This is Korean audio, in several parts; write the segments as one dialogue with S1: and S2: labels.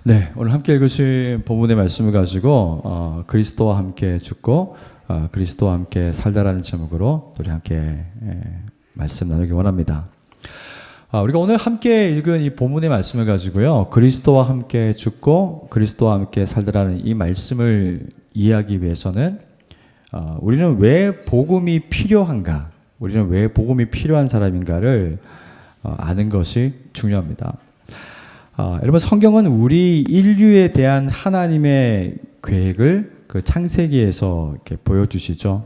S1: 네, 오늘 함께 읽으신 본문의 말씀을 가지고 그리스도와 함께 죽고 그리스도와 함께 살다라는 제목으로 우리 함께 말씀 나누기 원합니다. 우리가 오늘 함께 읽은 이 본문의 말씀을 가지고요, 그리스도와 함께 죽고 그리스도와 함께 살다라는 이 말씀을 이해하기 위해서는 우리는 왜 복음이 필요한가, 우리는 왜 복음이 필요한 사람인가를 아는 것이 중요합니다. 여러분, 성경은 우리 인류에 대한 하나님의 계획을 그 창세기에서 이렇게 보여주시죠.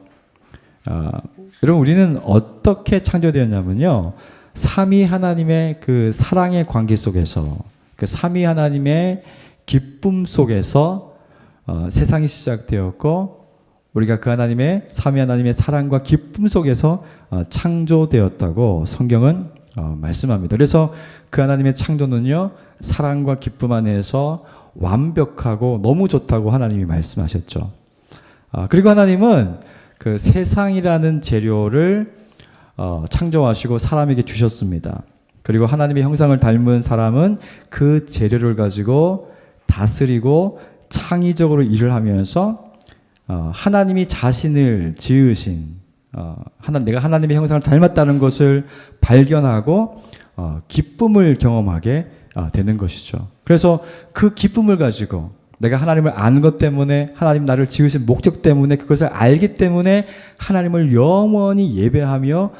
S1: 여러분, 우리는 어떻게 창조되었냐면요, 삼위 하나님의 그 사랑의 관계 속에서, 그 삼위 하나님의 기쁨 속에서 세상이 시작되었고, 우리가 그 하나님의 삼위 하나님의 사랑과 기쁨 속에서 창조되었다고 성경은 말씀합니다. 그래서 그 하나님의 창조는요, 사랑과 기쁨 안에서 완벽하고 너무 좋다고 하나님이 말씀하셨죠. 그리고 하나님은 그 세상이라는 재료를 창조하시고 사람에게 주셨습니다. 그리고 하나님의 형상을 닮은 사람은 그 재료를 가지고 다스리고 창의적으로 일을 하면서 하나님이 자신을 지으신 내가 하나님의 형상을 닮았다는 것을 발견하고 기쁨을 경험하게 되는 것이죠. 그래서 그 기쁨을 가지고 내가 하나님을 아는 것 때문에, 하나님 나를 지으신 목적 때문에, 그것을 알기 때문에 하나님을 영원히 예배하며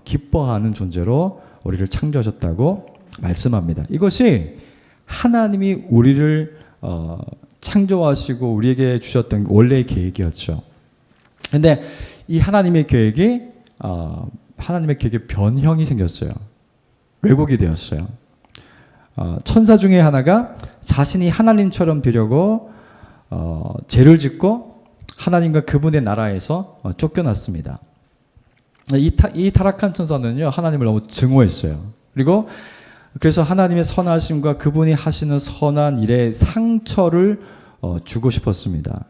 S1: 기뻐하는 존재로 우리를 창조하셨다고 말씀합니다. 이것이 하나님이 우리를 창조하시고 우리에게 주셨던 원래의 계획이었죠. 그런데 이 하나님의 계획이 하나님의 계획에 변형이 생겼어요. 왜곡이 되었어요. 천사 중에 하나가 자신이 하나님처럼 되려고 죄를 짓고 하나님과 그분의 나라에서 쫓겨났습니다. 이 타락한 천사는요, 하나님을 너무 증오했어요. 그리고 그래서 하나님의 선하심과 그분이 하시는 선한 일에 상처를 주고 싶었습니다.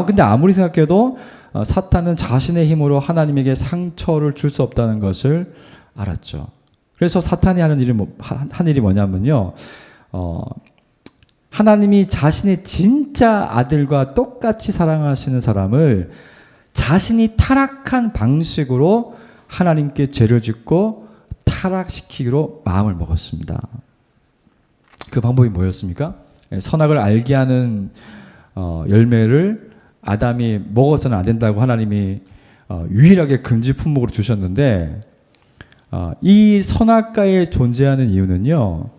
S1: 근데 아무리 생각해도 사탄은 자신의 힘으로 하나님에게 상처를 줄 수 없다는 것을 알았죠. 그래서 사탄이 하는 일이 뭐냐면요, 하나님이 자신의 진짜 아들과 똑같이 사랑하시는 사람을 자신이 타락한 방식으로 하나님께 죄를 짓고 타락시키기로 마음을 먹었습니다. 그 방법이 뭐였습니까? 선악을 알게 하는 열매를 아담이 먹어서는 안 된다고 하나님이 유일하게 금지 품목으로 주셨는데, 이 선악과에 존재하는 이유는요,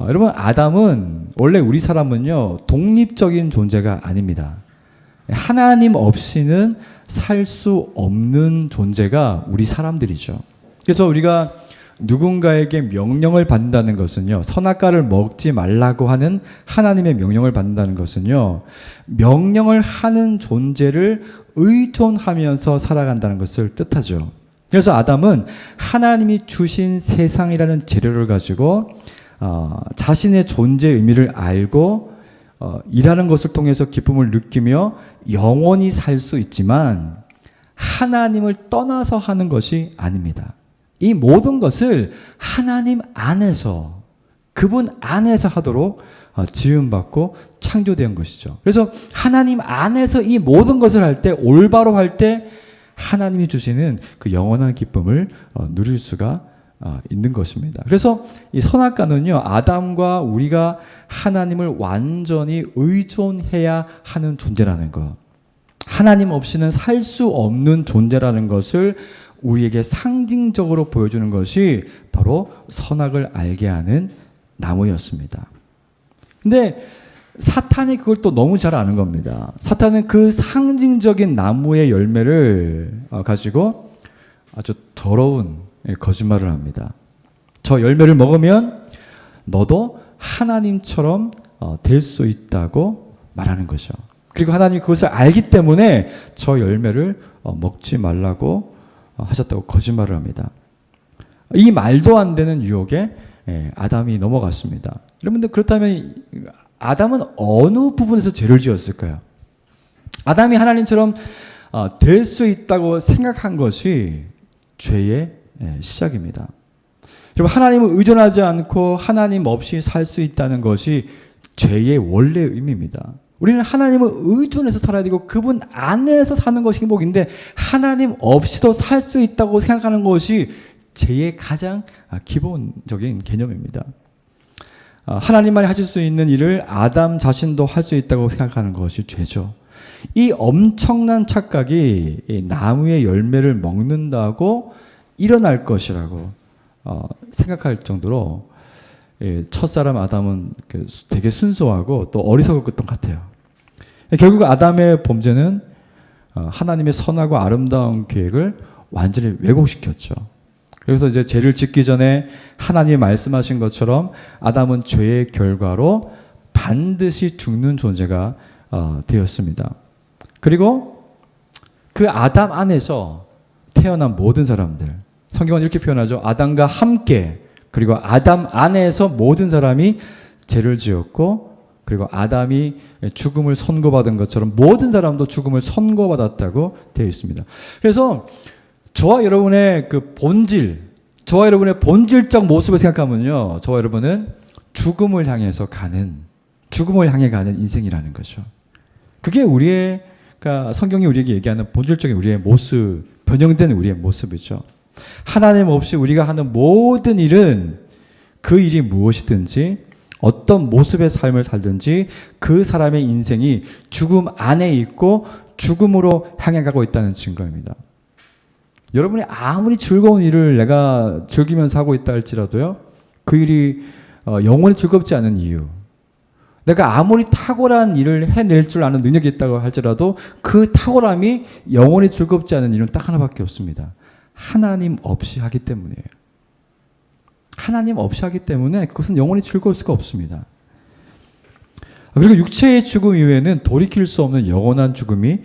S1: 여러분, 아담은 원래 우리 사람은요, 독립적인 존재가 아닙니다. 하나님 없이는 살 수 없는 존재가 우리 사람들이죠. 그래서 우리가 누군가에게 명령을 받는다는 것은요, 선악과를 먹지 말라고 하는 하나님의 명령을 받는다는 것은요, 명령을 하는 존재를 의존하면서 살아간다는 것을 뜻하죠. 그래서 아담은 하나님이 주신 세상이라는 재료를 가지고 자신의 존재의 의미를 알고 일하는 것을 통해서 기쁨을 느끼며 영원히 살 수 있지만, 하나님을 떠나서 하는 것이 아닙니다. 이 모든 것을 하나님 안에서, 그분 안에서 하도록 지음받고 창조된 것이죠. 그래서 하나님 안에서 이 모든 것을 할 때, 올바로 할 때 하나님이 주시는 그 영원한 기쁨을 누릴 수가 있는 것입니다. 그래서 이 선악과는요, 아담과 우리가 하나님을 완전히 의존해야 하는 존재라는 것, 하나님 없이는 살 수 없는 존재라는 것을 우리에게 상징적으로 보여주는 것이 바로 선악을 알게 하는 나무였습니다. 근데 사탄이 그걸 또 너무 잘 아는 겁니다. 사탄은 그 상징적인 나무의 열매를 가지고 아주 더러운 거짓말을 합니다. 저 열매를 먹으면 너도 하나님처럼 될 수 있다고 말하는 거죠. 그리고 하나님이 그것을 알기 때문에 저 열매를 먹지 말라고 하셨다고 거짓말을 합니다. 이 말도 안 되는 유혹에 아담이 넘어갔습니다. 여러분들, 그렇다면 아담은 어느 부분에서 죄를 지었을까요? 아담이 하나님처럼 될 수 있다고 생각한 것이 죄의 시작입니다. 여러분, 하나님을 의존하지 않고 하나님 없이 살 수 있다는 것이 죄의 원래 의미입니다. 우리는 하나님을 의존해서 살아야 되고 그분 안에서 사는 것이 행복인데 하나님 없이도 살 수 있다고 생각하는 것이 죄의 가장 기본적인 개념입니다. 하나님만이 하실 수 있는 일을 아담 자신도 할 수 있다고 생각하는 것이 죄죠. 이 엄청난 착각이 나무의 열매를 먹는다고 일어날 것이라고 생각할 정도로 첫사람 아담은 되게 순수하고 또 어리석었던 것 같아요. 결국 아담의 범죄는 하나님의 선하고 아름다운 계획을 완전히 왜곡시켰죠. 그래서 이제 죄를 짓기 전에 하나님이 말씀하신 것처럼 아담은 죄의 결과로 반드시 죽는 존재가 되었습니다. 그리고 그 아담 안에서 태어난 모든 사람들, 성경은 이렇게 표현하죠. 아담과 함께, 그리고 아담 안에서 모든 사람이 죄를 지었고, 그리고 아담이 죽음을 선고받은 것처럼 모든 사람도 죽음을 선고받았다고 되어 있습니다. 그래서 저와 여러분의 그 본질, 저와 여러분의 본질적 모습을 생각하면요, 저와 여러분은 죽음을 향해 가는 인생이라는 거죠. 그게 그러니까 성경이 우리에게 얘기하는 본질적인 우리의 모습, 변형된 우리의 모습이죠. 하나님 없이 우리가 하는 모든 일은 그 일이 무엇이든지 어떤 모습의 삶을 살든지 그 사람의 인생이 죽음 안에 있고 죽음으로 향해 가고 있다는 증거입니다. 여러분이 아무리 즐거운 일을 내가 즐기면서 하고 있다 할지라도요, 그 일이 영원히 즐겁지 않은 이유, 내가 아무리 탁월한 일을 해낼 줄 아는 능력이 있다고 할지라도 그 탁월함이 영원히 즐겁지 않은 이유는 딱 하나밖에 없습니다. 하나님 없이 하기 때문이에요. 하나님 없이 하기 때문에 그것은 영원히 즐거울 수가 없습니다. 그리고 육체의 죽음 이후에는 돌이킬 수 없는 영원한 죽음이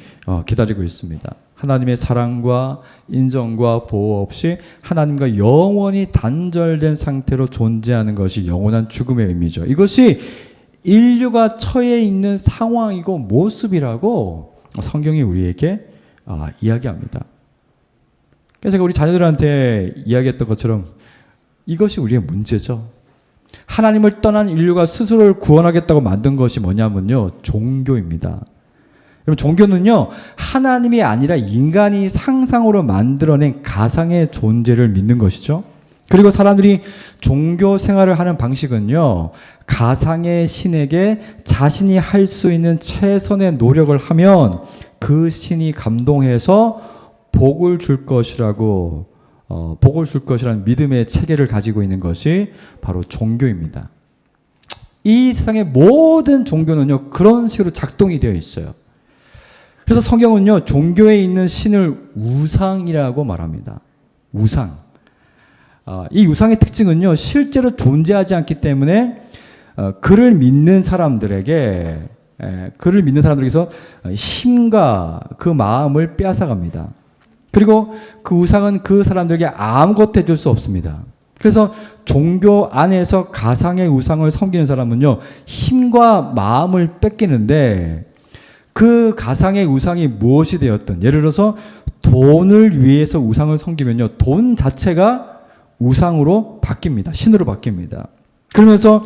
S1: 기다리고 있습니다. 하나님의 사랑과 인정과 보호 없이 하나님과 영원히 단절된 상태로 존재하는 것이 영원한 죽음의 의미죠. 이것이 인류가 처해 있는 상황이고 모습이라고 성경이 우리에게 이야기합니다. 그래서 제가 우리 자녀들한테 이야기했던 것처럼 이것이 우리의 문제죠. 하나님을 떠난 인류가 스스로를 구원하겠다고 만든 것이 뭐냐면요, 종교입니다. 여러분, 종교는요, 하나님이 아니라 인간이 상상으로 만들어낸 가상의 존재를 믿는 것이죠. 그리고 사람들이 종교 생활을 하는 방식은요, 가상의 신에게 자신이 할 수 있는 최선의 노력을 하면 그 신이 감동해서 복을 줄 것이라는 믿음의 체계를 가지고 있는 것이 바로 종교입니다. 이 세상의 모든 종교는요, 그런 식으로 작동이 되어 있어요. 그래서 성경은요, 종교에 있는 신을 우상이라고 말합니다. 우상. 이 우상의 특징은요, 실제로 존재하지 않기 때문에 그를 믿는 사람들에게서 힘과 그 마음을 빼앗아갑니다. 그리고 그 우상은 그 사람들에게 아무것도 해줄 수 없습니다. 그래서 종교 안에서 가상의 우상을 섬기는 사람은요, 힘과 마음을 뺏기는데 그 가상의 우상이 무엇이 되었든, 예를 들어서 돈을 위해서 우상을 섬기면요, 돈 자체가 우상으로 바뀝니다. 신으로 바뀝니다. 그러면서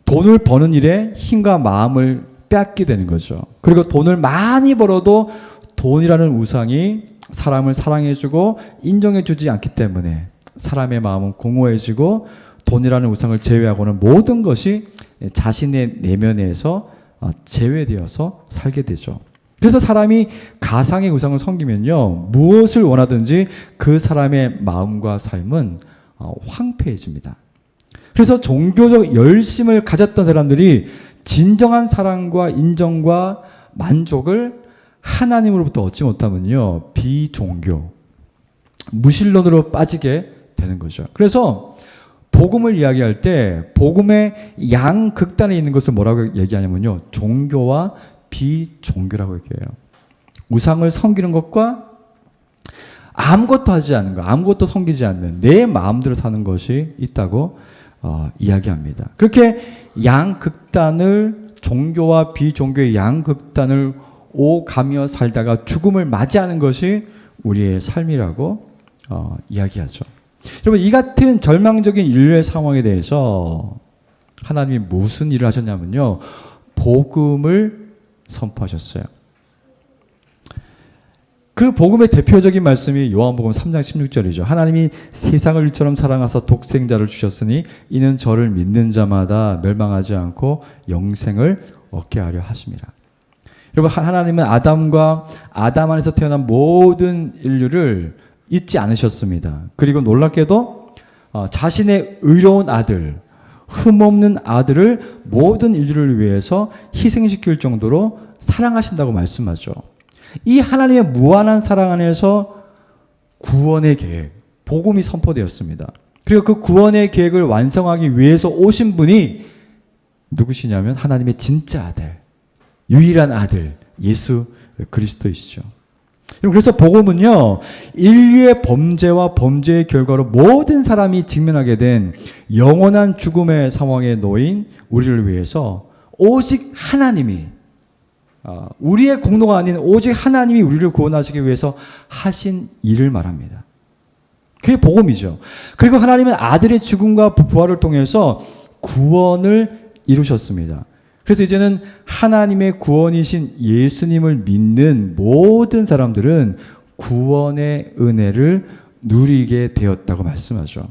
S1: 돈을 버는 일에 힘과 마음을 빼앗게 되는 거죠. 그리고 돈을 많이 벌어도 돈이라는 우상이 사람을 사랑해주고 인정해주지 않기 때문에 사람의 마음은 공허해지고 돈이라는 우상을 제외하고는 모든 것이 자신의 내면에서 제외되어서 살게 되죠. 그래서 사람이 가상의 우상을 섬기면요, 무엇을 원하든지 그 사람의 마음과 삶은 황폐해집니다. 그래서 종교적 열심을 가졌던 사람들이 진정한 사랑과 인정과 만족을 하나님으로부터 얻지 못하면요, 비종교, 무신론으로 빠지게 되는 거죠. 그래서 복음을 이야기할 때 복음의 양극단에 있는 것을 뭐라고 얘기하냐면요, 종교와 비종교라고 얘기해요. 우상을 섬기는 것과 아무것도 하지 않는 것, 아무것도 섬기지 않는 내 마음대로 사는 것이 있다고 이야기합니다. 그렇게 양극단을, 종교와 비종교의 양극단을 오가며 살다가 죽음을 맞이하는 것이 우리의 삶이라고 이야기하죠. 여러분, 이 같은 절망적인 인류의 상황에 대해서 하나님이 무슨 일을 하셨냐면요. 복음을 선포하셨어요. 그 복음의 대표적인 말씀이 요한복음 3장 16절이죠. 하나님이 세상을 이처럼 사랑하사 독생자를 주셨으니 이는 저를 믿는 자마다 멸망하지 않고 영생을 얻게 하려 하심이라. 여러분, 하나님은 아담 안에서 태어난 모든 인류를 잊지 않으셨습니다. 그리고 놀랍게도 자신의 의로운 아들, 흠없는 아들을 모든 인류를 위해서 희생시킬 정도로 사랑하신다고 말씀하죠. 이 하나님의 무한한 사랑 안에서 구원의 계획, 복음이 선포되었습니다. 그리고 그 구원의 계획을 완성하기 위해서 오신 분이 누구시냐면 하나님의 진짜 아들, 유일한 아들, 예수 그리스도이시죠. 그래서 복음은요, 인류의 범죄와 범죄의 결과로 모든 사람이 직면하게 된 영원한 죽음의 상황에 놓인 우리를 위해서 오직 하나님이, 우리의 공로가 아닌 오직 하나님이 우리를 구원하시기 위해서 하신 일을 말합니다. 그게 복음이죠. 그리고 하나님은 아들의 죽음과 부활을 통해서 구원을 이루셨습니다. 그래서 이제는 하나님의 구원이신 예수님을 믿는 모든 사람들은 구원의 은혜를 누리게 되었다고 말씀하죠.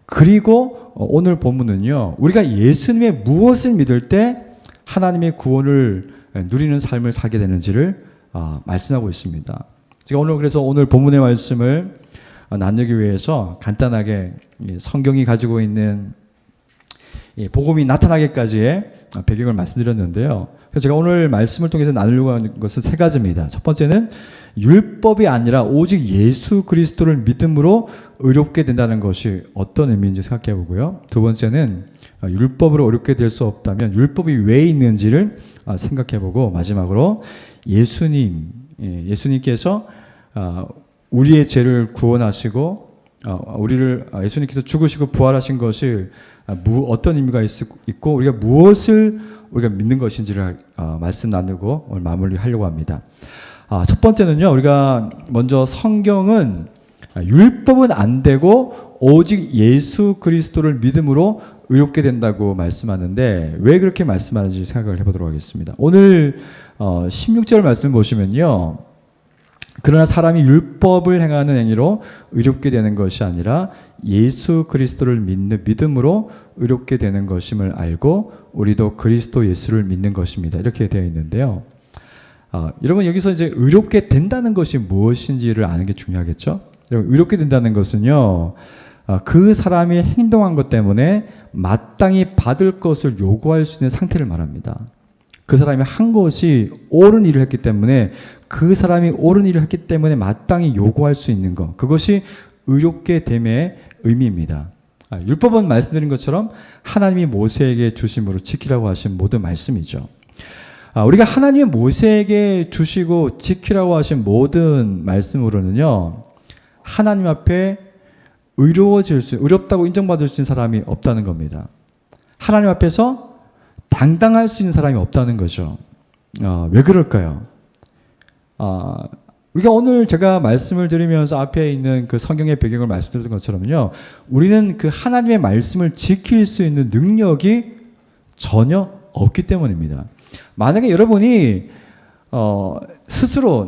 S1: 그리고 오늘 본문은요, 우리가 예수님의 무엇을 믿을 때 하나님의 구원을 누리는 삶을 살게 되는지를 말씀하고 있습니다. 제가 그래서 오늘 본문의 말씀을 나누기 위해서 간단하게 성경이 가지고 있는 복음이 나타나기까지의 배경을 말씀드렸는데요. 그래서 제가 오늘 말씀을 통해서 나누려고 하는 것은 세 가지입니다. 첫 번째는 율법이 아니라 오직 예수 그리스도를 믿음으로 의롭게 된다는 것이 어떤 의미인지 생각해 보고요. 두 번째는 율법으로 의롭게 될 수 없다면 율법이 왜 있는지를 생각해 보고, 마지막으로 예수님께서 우리의 죄를 구원하시고 예수님께서 죽으시고 부활하신 것이 어떤 의미가 있고 우리가 무엇을 우리가 믿는 것인지를 말씀 나누고 오늘 마무리하려고 합니다. 첫 번째는요, 우리가 먼저 성경은 율법은 안 되고 오직 예수 그리스도를 믿음으로 의롭게 된다고 말씀하는데 왜 그렇게 말씀하는지 생각을 해보도록 하겠습니다. 오늘 16절 말씀 보시면요, 그러나 사람이 율법을 행하는 행위로 의롭게 되는 것이 아니라 예수 그리스도를 믿는 믿음으로 의롭게 되는 것임을 알고 우리도 그리스도 예수를 믿는 것입니다. 이렇게 되어 있는데요. 여러분, 여기서 이제 의롭게 된다는 것이 무엇인지를 아는 게 중요하겠죠? 여러분, 의롭게 된다는 것은요, 그 사람이 행동한 것 때문에 마땅히 받을 것을 요구할 수 있는 상태를 말합니다. 그 사람이 한 것이 옳은 일을 했기 때문에 그 사람이 옳은 일을 했기 때문에 마땅히 요구할 수 있는 것, 그것이 의롭게 됨의 의미입니다. 율법은 말씀드린 것처럼 하나님이 모세에게 주심으로 지키라고 하신 모든 말씀이죠. 우리가 하나님이 모세에게 주시고 지키라고 하신 모든 말씀으로는요, 하나님 앞에 의롭다고 인정받을 수 있는 사람이 없다는 겁니다. 하나님 앞에서 당당할 수 있는 사람이 없다는 거죠. 왜 그럴까요? 우리가 오늘 제가 말씀을 드리면서 앞에 있는 그 성경의 배경을 말씀드렸던 것처럼요, 우리는 그 하나님의 말씀을 지킬 수 있는 능력이 전혀 없기 때문입니다. 만약에 여러분이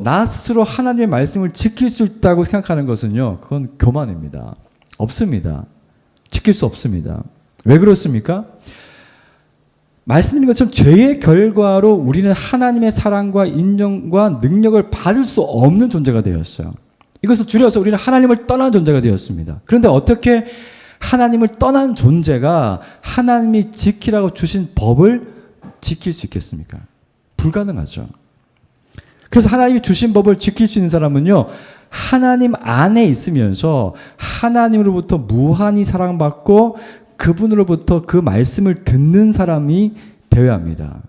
S1: 나 스스로 하나님의 말씀을 지킬 수 있다고 생각하는 것은요, 그건 교만입니다. 없습니다. 지킬 수 없습니다. 왜 그렇습니까? 말씀드린 것처럼 죄의 결과로 우리는 하나님의 사랑과 인정과 능력을 받을 수 없는 존재가 되었어요. 이것을 줄여서 우리는 하나님을 떠난 존재가 되었습니다. 그런데 어떻게 하나님을 떠난 존재가 하나님이 지키라고 주신 법을 지킬 수 있겠습니까? 불가능하죠. 그래서 하나님이 주신 법을 지킬 수 있는 사람은요, 하나님 안에 있으면서 하나님으로부터 무한히 사랑받고 그분으로부터 그 말씀을 듣는 사람이 되어야 합니다.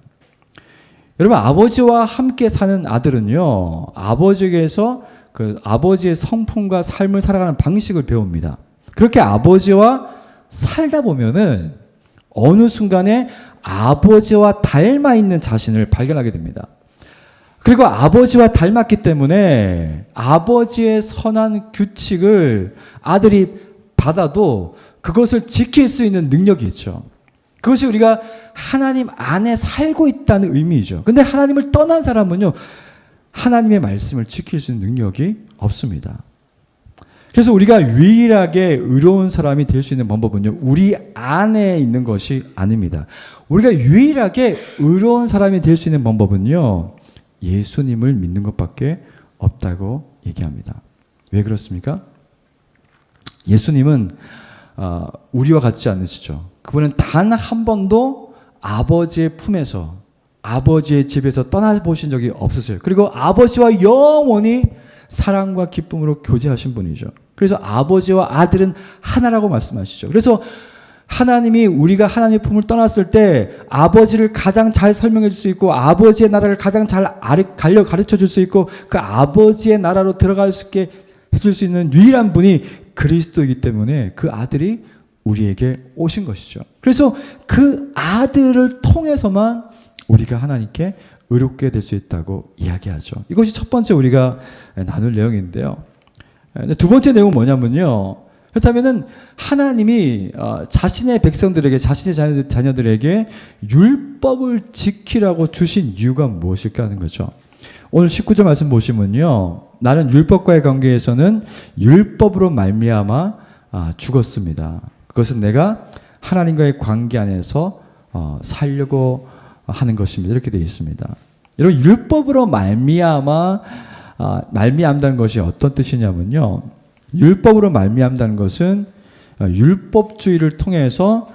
S1: 여러분, 아버지와 함께 사는 아들은요, 아버지에게서 그 아버지의 성품과 삶을 살아가는 방식을 배웁니다. 그렇게 아버지와 살다 보면은 어느 순간에 아버지와 닮아 있는 자신을 발견하게 됩니다. 그리고 아버지와 닮았기 때문에 아버지의 선한 규칙을 아들이 받아도 그것을 지킬 수 있는 능력이 있죠. 그것이 우리가 하나님 안에 살고 있다는 의미이죠. 근데 하나님을 떠난 사람은요, 하나님의 말씀을 지킬 수 있는 능력이 없습니다. 그래서 우리가 유일하게 의로운 사람이 될 수 있는 방법은요, 우리 안에 있는 것이 아닙니다. 우리가 유일하게 의로운 사람이 될 수 있는 방법은요, 예수님을 믿는 것밖에 없다고 얘기합니다. 왜 그렇습니까? 예수님은 우리와 같지 않으시죠. 그분은 단 한 번도 아버지의 품에서, 아버지의 집에서 떠나보신 적이 없으세요. 그리고 아버지와 영원히 사랑과 기쁨으로 교제하신 분이죠. 그래서 아버지와 아들은 하나라고 말씀하시죠. 그래서 하나님이 우리가 하나님의 품을 떠났을 때 아버지를 가장 잘 설명해 줄 수 있고 아버지의 나라를 가장 잘 가르쳐 줄 수 있고 그 아버지의 나라로 들어갈 수 있게 해줄 수 있는 유일한 분이 그리스도이기 때문에 그 아들이 우리에게 오신 것이죠. 그래서 그 아들을 통해서만 우리가 하나님께 의롭게 될 수 있다고 이야기하죠. 이것이 첫 번째 우리가 나눌 내용인데요. 두 번째 내용은 뭐냐면요. 그렇다면은 하나님이 자신의 백성들에게, 자신의 자녀들에게 율법을 지키라고 주신 이유가 무엇일까 하는 거죠. 오늘 19절 말씀 보시면요. 나는 율법과의 관계에서는 율법으로 말미암아 죽었습니다. 그것은 내가 하나님과의 관계 안에서 살려고 하는 것입니다. 이렇게 되어 있습니다. 여러분, 율법으로 말미암다는 것이 어떤 뜻이냐면요. 율법으로 말미암다는 것은 율법주의를 통해서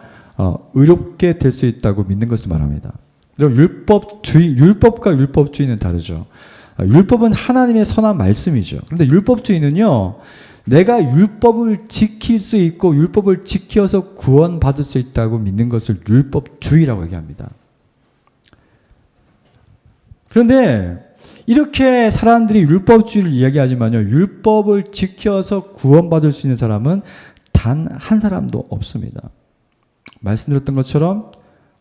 S1: 의롭게 될 수 있다고 믿는 것을 말합니다. 여러분, 율법과 율법주의는 다르죠. 율법은 하나님의 선한 말씀이죠. 그런데 율법주의는요, 내가 율법을 지킬 수 있고 율법을 지켜서 구원받을 수 있다고 믿는 것을 율법주의라고 얘기합니다. 그런데 이렇게 사람들이 율법주의를 이야기하지만요, 율법을 지켜서 구원받을 수 있는 사람은 단 한 사람도 없습니다. 말씀드렸던 것처럼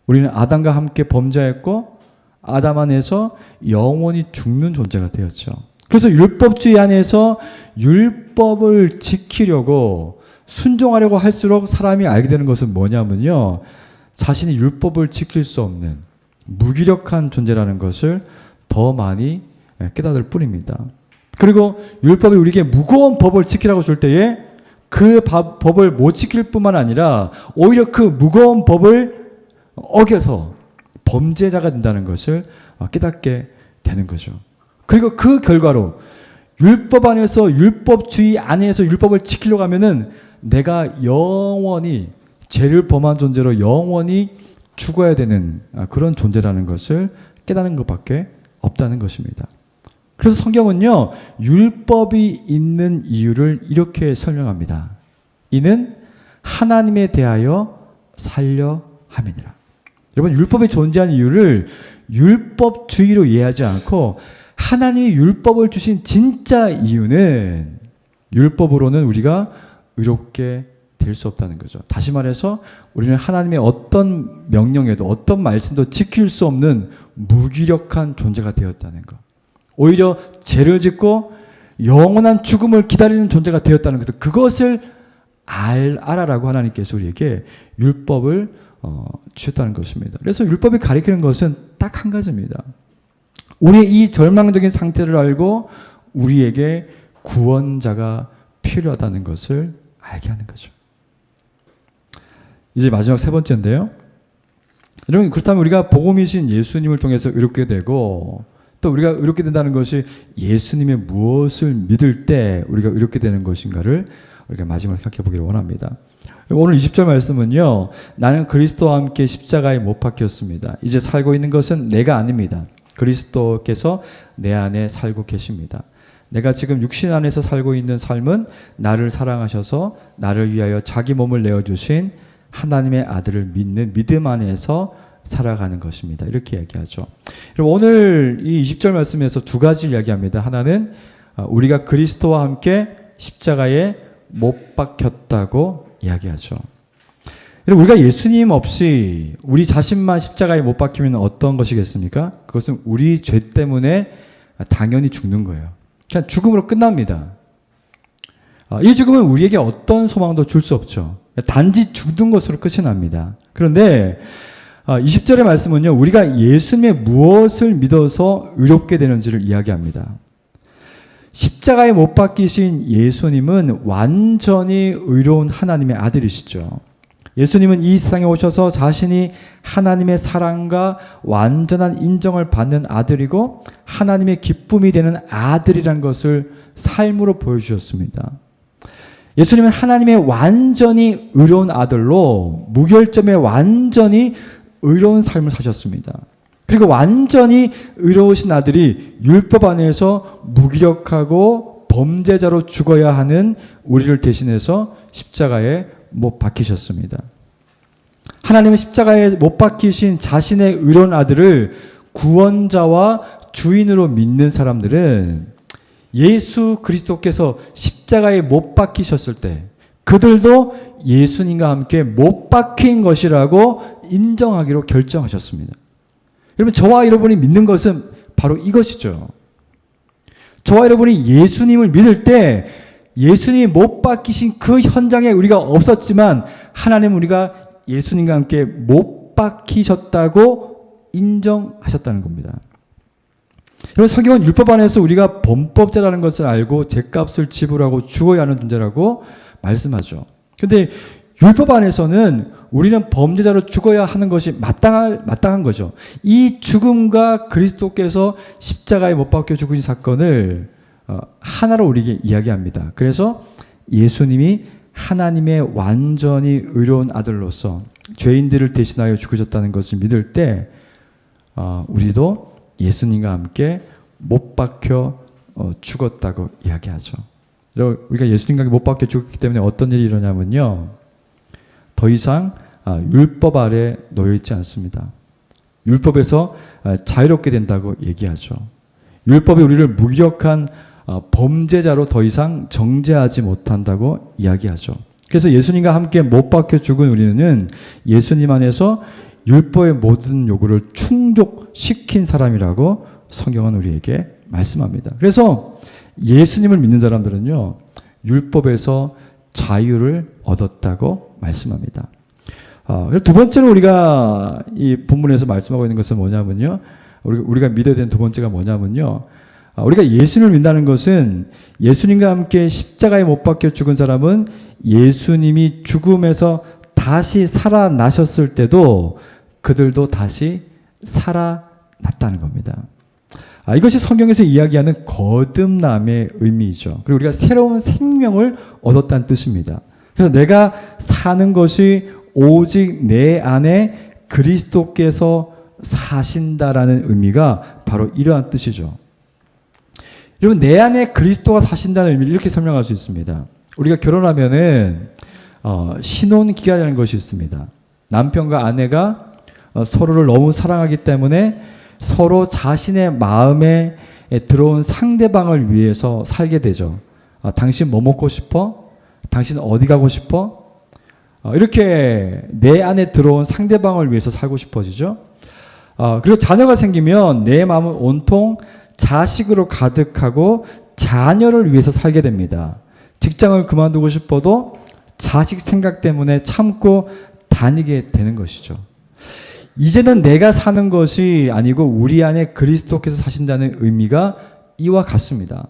S1: 우리는 아담과 함께 범죄했고 아담 안에서 영원히 죽는 존재가 되었죠. 그래서 율법주의 안에서 율법을 지키려고 순종하려고 할수록 사람이 알게 되는 것은 뭐냐면요, 자신이 율법을 지킬 수 없는 무기력한 존재라는 것을 더 많이 깨달을 뿐입니다. 그리고 율법이 우리에게 무거운 법을 지키라고 줄 때에 그 법을 못 지킬 뿐만 아니라 오히려 그 무거운 법을 어겨서 범죄자가 된다는 것을 깨닫게 되는 거죠. 그리고 그 결과로 율법 안에서, 율법주의 안에서 율법을 지키려고 하면은 내가 영원히 죄를 범한 존재로 영원히 죽어야 되는 그런 존재라는 것을 깨닫는 것밖에 없다는 것입니다. 그래서 성경은요, 율법이 있는 이유를 이렇게 설명합니다. 이는 하나님에 대하여 살려 함이니라. 여러분, 율법이 존재하는 이유를 율법주의로 이해하지 않고 하나님이 율법을 주신 진짜 이유는 율법으로는 우리가 의롭게 될 수 없다는 거죠. 다시 말해서 우리는 하나님의 어떤 명령에도 어떤 말씀도 지킬 수 없는 무기력한 존재가 되었다는 것. 오히려 죄를 짓고 영원한 죽음을 기다리는 존재가 되었다는 것. 그것을 알아라고 하나님께서 우리에게 율법을 주셨다는 것입니다. 그래서 율법이 가리키는 것은 딱 한 가지입니다. 우리의 이 절망적인 상태를 알고 우리에게 구원자가 필요하다는 것을 알게 하는 거죠. 이제 마지막 세 번째인데요. 여러분, 그렇다면 우리가 복음이신 예수님을 통해서 의롭게 되고 또 우리가 의롭게 된다는 것이 예수님의 무엇을 믿을 때 우리가 의롭게 되는 것인가를 우리가 마지막으로 생각해 보기를 원합니다. 오늘 20절 말씀은요. 나는 그리스도와 함께 십자가에 못 박혔습니다. 이제 살고 있는 것은 내가 아닙니다. 그리스도께서 내 안에 살고 계십니다. 내가 지금 육신 안에서 살고 있는 삶은 나를 사랑하셔서 나를 위하여 자기 몸을 내어주신 하나님의 아들을 믿는 믿음 안에서 살아가는 것입니다. 이렇게 이야기하죠. 오늘 이 20절 말씀에서 두 가지를 이야기합니다. 하나는 우리가 그리스도와 함께 십자가에 못 박혔다고 이야기하죠. 우리가 예수님 없이 우리 자신만 십자가에 못 박히면 어떤 것이겠습니까? 그것은 우리 죄 때문에 당연히 죽는 거예요. 그냥 죽음으로 끝납니다. 이 죽음은 우리에게 어떤 소망도 줄 수 없죠. 단지 죽는 것으로 끝이 납니다. 그런데 20절의 말씀은요, 우리가 예수님의 무엇을 믿어서 의롭게 되는지를 이야기합니다. 십자가에 못 박히신 예수님은 완전히 의로운 하나님의 아들이시죠. 예수님은 이 세상에 오셔서 자신이 하나님의 사랑과 완전한 인정을 받는 아들이고 하나님의 기쁨이 되는 아들이란 것을 삶으로 보여주셨습니다. 예수님은 하나님의 완전히 의로운 아들로 무결점에 완전히 의로운 삶을 사셨습니다. 그리고 완전히 의로우신 아들이 율법 안에서 무기력하고 범죄자로 죽어야 하는 우리를 대신해서 십자가에 못 박히셨습니다. 하나님은 십자가에 못 박히신 자신의 의로운 아들을 구원자와 주인으로 믿는 사람들은 예수 그리스도께서 십자가에 못 박히셨을 때 그들도 예수님과 함께 못 박힌 것이라고 인정하기로 결정하셨습니다. 여러분, 저와 여러분이 믿는 것은 바로 이것이죠. 저와 여러분이 예수님을 믿을 때 예수님이 못 박히신 그 현장에 우리가 없었지만 하나님은 우리가 예수님과 함께 못 박히셨다고 인정하셨다는 겁니다. 여러분, 성경은 율법 안에서 우리가 범법자라는 것을 알고 죄값을 지불하고 죽어야 하는 존재라고 말씀하죠. 그런데 율법 안에서는 우리는 범죄자로 죽어야 하는 것이 마땅한 거죠. 이 죽음과 그리스도께서 십자가에 못 박혀 죽으신 사건을 하나로 우리에게 이야기합니다. 그래서 예수님이 하나님의 완전히 의로운 아들로서 죄인들을 대신하여 죽으셨다는 것을 믿을 때 우리도 예수님과 함께 못 박혀 죽었다고 이야기하죠. 우리가 예수님과 못 박혀 죽었기 때문에 어떤 일이 일어나면요, 더 이상 율법 아래 놓여 있지 않습니다. 율법에서 자유롭게 된다고 얘기하죠. 율법이 우리를 무기력한 범죄자로 더 이상 정죄하지 못한다고 이야기하죠. 그래서 예수님과 함께 못 박혀 죽은 우리는 예수님 안에서 율법의 모든 요구를 충족시킨 사람이라고 성경은 우리에게 말씀합니다. 그래서 예수님을 믿는 사람들은요, 율법에서 자유를 얻었다고 말씀합니다. 두 번째로 우리가 이 본문에서 말씀하고 있는 것은 뭐냐면요, 우리가 믿어야 되는 두 번째가 뭐냐면요, 우리가 예수님을 믿는다는 것은 예수님과 함께 십자가에 못 박혀 죽은 사람은 예수님이 죽음에서 다시 살아나셨을 때도 그들도 다시 살아났다는 겁니다. 이것이 성경에서 이야기하는 거듭남의 의미이죠. 그리고 우리가 새로운 생명을 얻었다는 뜻입니다. 그래서 내가 사는 것이 오직 내 안에 그리스도께서 사신다라는 의미가 바로 이러한 뜻이죠. 여러분, 내 안에 그리스도가 사신다는 의미를 이렇게 설명할 수 있습니다. 우리가 결혼하면은 신혼 기간이라는 것이 있습니다. 남편과 아내가 서로를 너무 사랑하기 때문에 서로 자신의 마음에 들어온 상대방을 위해서 살게 되죠. 당신 뭐 먹고 싶어? 당신 어디 가고 싶어? 이렇게 내 안에 들어온 상대방을 위해서 살고 싶어지죠. 그리고 자녀가 생기면 내 마음은 온통 자식으로 가득하고 자녀를 위해서 살게 됩니다. 직장을 그만두고 싶어도 자식 생각 때문에 참고 다니게 되는 것이죠. 이제는 내가 사는 것이 아니고 우리 안에 그리스도께서 사신다는 의미가 이와 같습니다.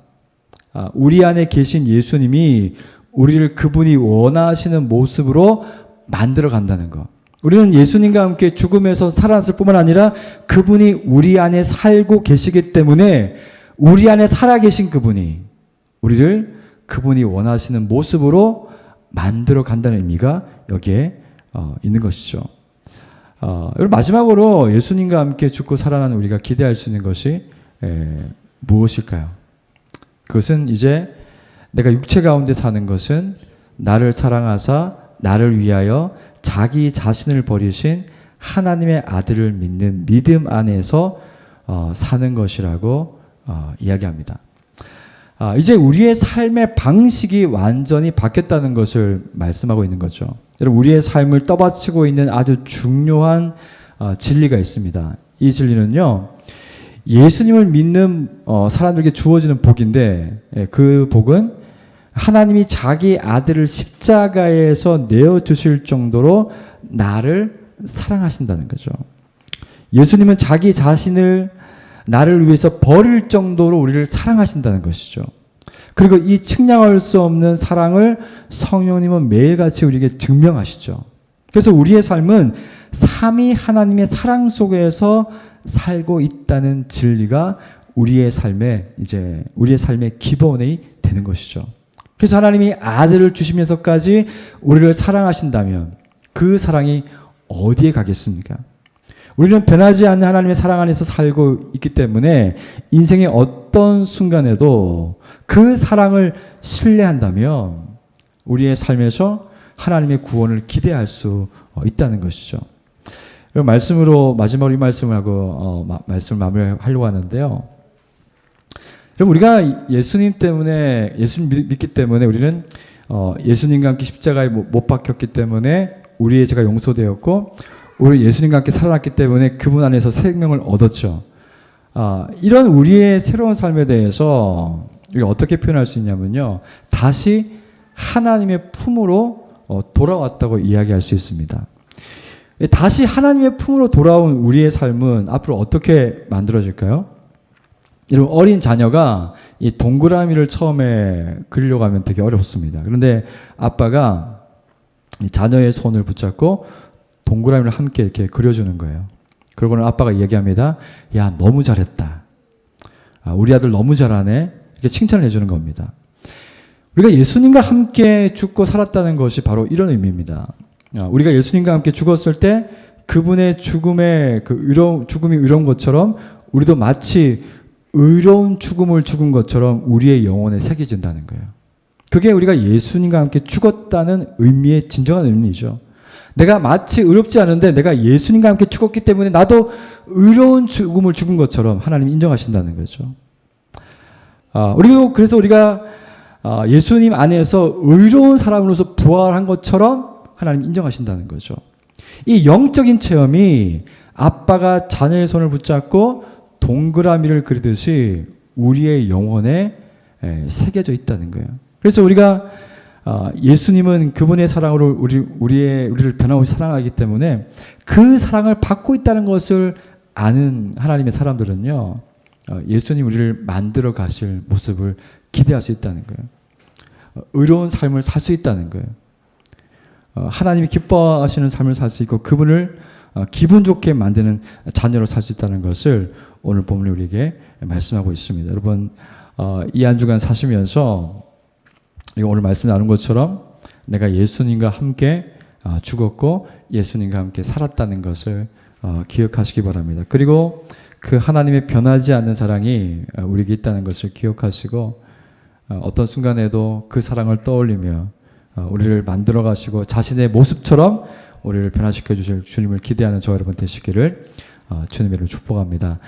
S1: 우리 안에 계신 예수님이 우리를 그분이 원하시는 모습으로 만들어 간다는 것. 우리는 예수님과 함께 죽음에서 살아났을 뿐만 아니라 그분이 우리 안에 살고 계시기 때문에 우리 안에 살아계신 그분이 우리를 그분이 원하시는 모습으로 만들어 간다는 의미가 여기에 있는 것이죠. 여러분, 마지막으로 예수님과 함께 죽고 살아난 우리가 기대할 수 있는 것이 무엇일까요? 그것은 이제 내가 육체 가운데 사는 것은 나를 사랑하사 나를 위하여 자기 자신을 버리신 하나님의 아들을 믿는 믿음 안에서 사는 것이라고 이야기합니다. 이제 우리의 삶의 방식이 완전히 바뀌었다는 것을 말씀하고 있는 거죠. 여러분, 우리의 삶을 떠받치고 있는 아주 중요한 진리가 있습니다. 이 진리는요, 예수님을 믿는 사람들에게 주어지는 복인데, 그 복은 하나님이 자기 아들을 십자가에서 내어주실 정도로 나를 사랑하신다는 거죠. 예수님은 자기 자신을 나를 위해서 버릴 정도로 우리를 사랑하신다는 것이죠. 그리고 이 측량할 수 없는 사랑을 성령님은 매일같이 우리에게 증명하시죠. 그래서 우리의 삶은 삼위 하나님의 사랑 속에서 살고 있다는 진리가 우리의 삶의 기본이 되는 것이죠. 그래서 하나님이 아들을 주시면서까지 우리를 사랑하신다면 그 사랑이 어디에 가겠습니까? 우리는 변하지 않는 하나님의 사랑 안에서 살고 있기 때문에 인생의 어떤 순간에도 그 사랑을 신뢰한다면 우리의 삶에서 하나님의 구원을 기대할 수 있다는 것이죠. 말씀으로 마지막으로 이 말씀을 하고 말씀을 마무리하려고 하는데요. 여러분, 우리가 예수님 믿기 때문에 우리는 예수님과 함께 십자가에 못 박혔기 때문에 우리의 죄가 용서되었고, 우리 예수님과 함께 살아났기 때문에 그분 안에서 생명을 얻었죠. 이런 우리의 새로운 삶에 대해서 우리가 어떻게 표현할 수 있냐면요, 다시 하나님의 품으로 돌아왔다고 이야기할 수 있습니다. 다시 하나님의 품으로 돌아온 우리의 삶은 앞으로 어떻게 만들어질까요? 여러분, 어린 자녀가 이 동그라미를 처음에 그리려고 하면 되게 어렵습니다. 그런데 아빠가 이 자녀의 손을 붙잡고 동그라미를 함께 이렇게 그려주는 거예요. 그러고는 아빠가 이야기합니다. 야, 너무 잘했다. 우리 아들 너무 잘하네. 이렇게 칭찬을 해주는 겁니다. 우리가 예수님과 함께 죽고 살았다는 것이 바로 이런 의미입니다. 우리가 예수님과 함께 죽었을 때 그분의 죽음이 의로운 것처럼 우리도 마치 의로운 죽음을 죽은 것처럼 우리의 영혼에 새겨진다는 거예요. 그게 우리가 예수님과 함께 죽었다는 의미의 진정한 의미죠. 내가 마치 의롭지 않은데 내가 예수님과 함께 죽었기 때문에 나도 의로운 죽음을 죽은 것처럼 하나님 인정하신다는 거죠. 그래서 우리가 예수님 안에서 의로운 사람으로서 부활한 것처럼 하나님 인정하신다는 거죠. 이 영적인 체험이 아빠가 자녀의 손을 붙잡고 동그라미를 그리듯이 우리의 영혼에 새겨져 있다는 거예요. 그래서 우리가 예수님은 그분의 사랑으로 우리를 변함없이 사랑하기 때문에 그 사랑을 받고 있다는 것을 아는 하나님의 사람들은요, 예수님 우리를 만들어 가실 모습을 기대할 수 있다는 거예요. 의로운 삶을 살 수 있다는 거예요. 하나님이 기뻐하시는 삶을 살 수 있고 그분을 기분 좋게 만드는 자녀로 살 수 있다는 것을 오늘 본문이 우리에게 말씀하고 있습니다. 여러분, 이 한 주간 사시면서 오늘 말씀 나눈 것처럼 내가 예수님과 함께 죽었고 예수님과 함께 살았다는 것을 기억하시기 바랍니다. 그리고 그 하나님의 변하지 않는 사랑이 우리에게 있다는 것을 기억하시고 어떤 순간에도 그 사랑을 떠올리며 우리를 만들어 가시고 자신의 모습처럼 우리를 변화시켜 주실 주님을 기대하는 저 여러분 되시기를 주님의 이름으로 축복합니다.